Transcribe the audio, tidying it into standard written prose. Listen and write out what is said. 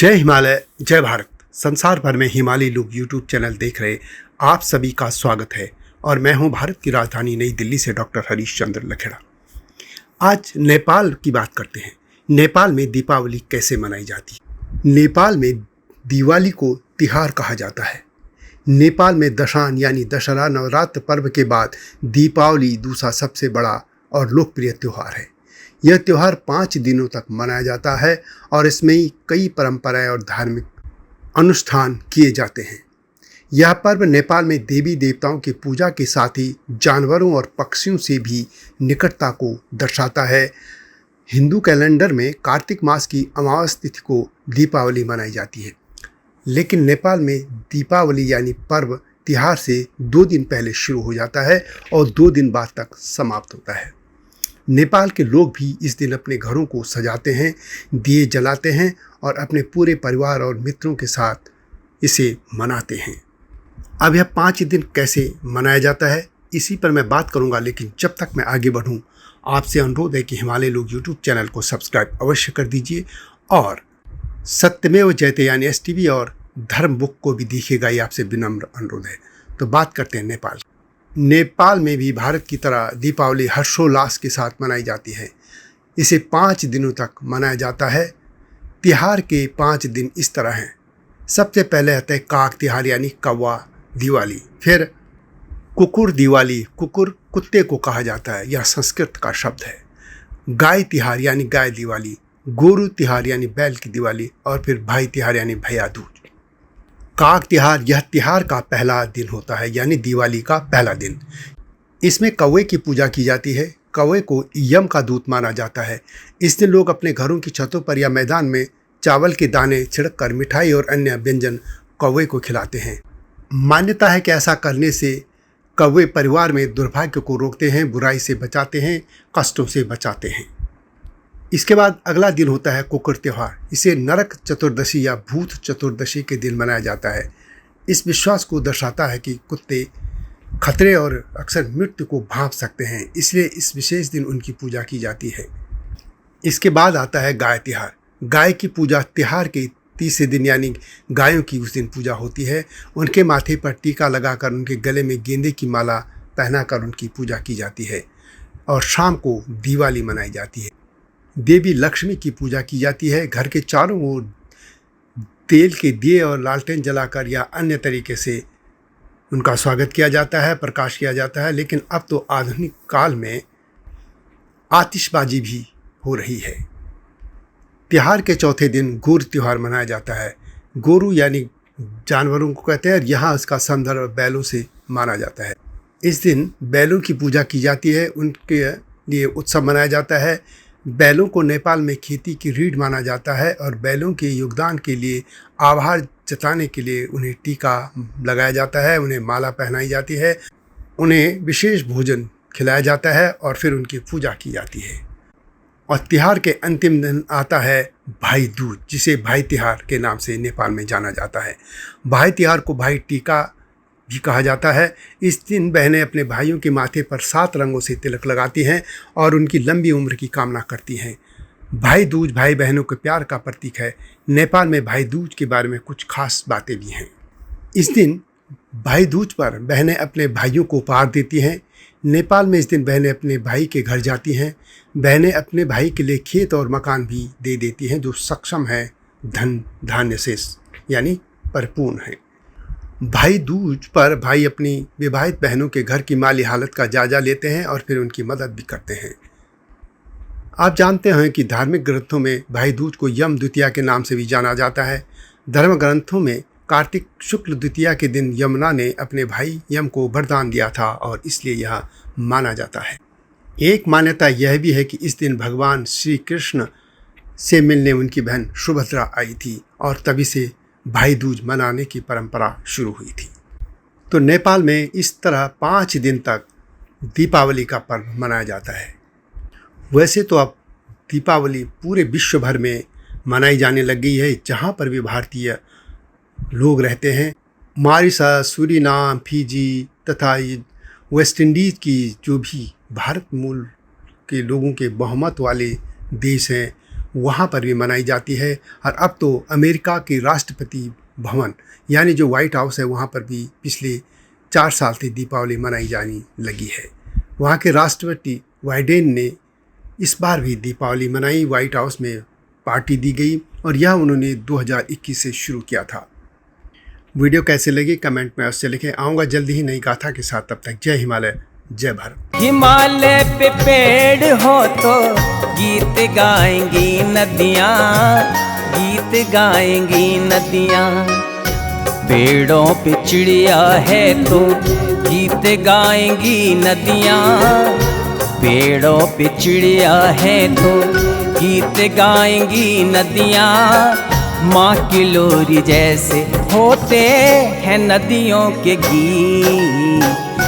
जय हिमालय, जय भारत। संसार भर में हिमालयी लोग यूट्यूब चैनल देख रहे आप सभी का स्वागत है और मैं हूं भारत की राजधानी नई दिल्ली से डॉक्टर हरीश चंद्र लखेड़ा। आज नेपाल की बात करते हैं। नेपाल में दीपावली कैसे मनाई जाती है। नेपाल में दिवाली को तिहार कहा जाता है। नेपाल में दशान यानी दशहरा नवरात्र पर्व के बाद दीपावली दूसरा सबसे बड़ा और लोकप्रिय त्यौहार है। यह त्यौहार 5 दिनों तक मनाया जाता है और इसमें ही कई परंपराएं और धार्मिक अनुष्ठान किए जाते हैं। यह पर्व नेपाल में देवी देवताओं की पूजा के साथ ही जानवरों और पक्षियों से भी निकटता को दर्शाता है। हिंदू कैलेंडर में कार्तिक मास की अमावस तिथि को दीपावली मनाई जाती है, लेकिन नेपाल में दीपावली यानी पर्व तिहार से 2 दिन पहले शुरू हो जाता है और 2 दिन बाद तक समाप्त होता है। नेपाल के लोग भी इस दिन अपने घरों को सजाते हैं, दिए जलाते हैं और अपने पूरे परिवार और मित्रों के साथ इसे मनाते हैं। अब यह 5 दिन कैसे मनाया जाता है इसी पर मैं बात करूंगा, लेकिन जब तक मैं आगे बढ़ूं आपसे अनुरोध है कि हिमालय लोग यूट्यूब चैनल को सब्सक्राइब अवश्य कर दीजिए और सत्यमेव जयते यानी STV और धर्म बुक को भी देखिएगा, ये आपसे विनम्र अनुरोध है। तो बात करते हैं नेपाल। नेपाल में भी भारत की तरह दीपावली हर्षोल्लास के साथ मनाई जाती है। इसे 5 दिनों तक मनाया जाता है। तिहार के 5 दिन इस तरह हैं। सबसे पहले आता है काग तिहार यानी कौवा दिवाली, फिर कुकुर दिवाली, कुकुर कुत्ते को कहा जाता है, यह संस्कृत का शब्द है। गाय तिहार यानी गाय दिवाली, गोरू तिहार यानी बैल की दिवाली और फिर भाई तिहार यानी भैया दूज। काग तिहार यह तिहार का पहला दिन होता है यानी दिवाली का पहला दिन। इसमें कौवे की पूजा की जाती है। कौवे को यम का दूत माना जाता है। इस दिन लोग अपने घरों की छतों पर या मैदान में चावल के दाने छिड़क कर मिठाई और अन्य व्यंजन कौवे को खिलाते हैं। मान्यता है कि ऐसा करने से कौवे परिवार में दुर्भाग्य को रोकते हैं, बुराई से बचाते हैं, कष्टों से बचाते हैं। इसके बाद अगला दिन होता है कुकुर त्यौहार। इसे नरक चतुर्दशी या भूत चतुर्दशी के दिन मनाया जाता है। इस विश्वास को दर्शाता है कि कुत्ते खतरे और अक्सर मृत्यु को भांप सकते हैं, इसलिए इस विशेष दिन उनकी पूजा की जाती है। इसके बाद आता है गाय तिहार। गाय की पूजा तिहार के तीसरे दिन यानी गायों की उस दिन पूजा होती है। उनके माथे पर टीका लगाकर उनके गले में गेंदे की माला पहनाकर उनकी पूजा की जाती है और शाम को दिवाली मनाई जाती है। देवी लक्ष्मी की पूजा की जाती है। घर के चारों ओर तेल के दिए और लालटेन जलाकर या अन्य तरीके से उनका स्वागत किया जाता है, प्रकाश किया जाता है। लेकिन अब तो आधुनिक काल में आतिशबाजी भी हो रही है। तिहार के चौथे दिन गोरू त्यौहार मनाया जाता है। गोरू यानी जानवरों को कहते हैं, यहाँ उसका संदर्भ बैलों से माना जाता है। इस दिन बैलों की पूजा की जाती है, उनके लिए उत्सव मनाया जाता है। बैलों को नेपाल में खेती की रीढ़ माना जाता है और बैलों के योगदान के लिए आभार जताने के लिए उन्हें टीका लगाया जाता है, उन्हें माला पहनाई जाती है, उन्हें विशेष भोजन खिलाया जाता है और फिर उनकी पूजा की जाती है। और तिहार के अंतिम दिन आता है भाई दूज, जिसे भाई तिहार के नाम से नेपाल में जाना जाता है। भाई तिहार को भाई टीका भी कहा जाता है। इस दिन बहनें अपने भाइयों के माथे पर 7 रंगों से तिलक लगाती हैं और उनकी लंबी उम्र की कामना करती हैं। भाई दूज भाई बहनों के प्यार का प्रतीक है। नेपाल में भाई दूज के बारे में कुछ खास बातें भी हैं। इस दिन भाई दूज पर बहनें अपने भाइयों को उपहार देती हैं। नेपाल में इस दिन बहनें अपने भाई के घर जाती हैं। बहनें अपने भाई के लिए खेत और मकान भी दे देती हैं जो सक्षम है धन धान्य से यानी परिपूर्ण है। भाई दूज पर भाई अपनी विवाहित बहनों के घर की माली हालत का जायजा लेते हैं और फिर उनकी मदद भी करते हैं। आप जानते हैं कि धार्मिक ग्रंथों में भाई दूज को यम द्वितीया के नाम से भी जाना जाता है। धर्म ग्रंथों में कार्तिक शुक्ल द्वितीया के दिन यमुना ने अपने भाई यम को वरदान दिया था और इसलिए यह माना जाता है। एक मान्यता यह भी है कि इस दिन भगवान श्री कृष्ण से मिलने उनकी बहन सुभद्रा आई थी और तभी से भाई दूज मनाने की परंपरा शुरू हुई थी। तो नेपाल में इस तरह 5 दिन तक दीपावली का पर्व मनाया जाता है। वैसे तो अब दीपावली पूरे विश्व भर में मनाई जाने लग गई है। जहाँ पर भी भारतीय लोग रहते हैं, मॉरिशस, सूरीनाम, फिजी तथा वेस्ट इंडीज़ की जो भी भारत मूल के लोगों के बहुमत वाले देश हैं, वहाँ पर भी मनाई जाती है। और अब तो अमेरिका के राष्ट्रपति भवन यानी जो व्हाइट हाउस है वहाँ पर भी पिछले 4 साल से दीपावली मनाई जाने लगी है। वहाँ के राष्ट्रपति बाइडेन ने इस बार भी दीपावली मनाई, व्हाइट हाउस में पार्टी दी गई और यह उन्होंने 2021 से शुरू किया था। वीडियो कैसे लगी कमेंट में अवश्य लिखें। आऊँगा जल्दी ही नई गाथा के साथ, तब तक जय हिमालय, जय भारत। हिमालय पे पेड़ हो तो गीत गाएंगी नदियाँ, गीत गाएंगी नदियाँ। पेड़ों पे चिड़िया है तो गीत गाएंगी नदियाँ, पेड़ों पे चिड़िया है तो गीत गाएंगी नदियाँ। माँ की लोरी जैसे होते हैं नदियों के गीत।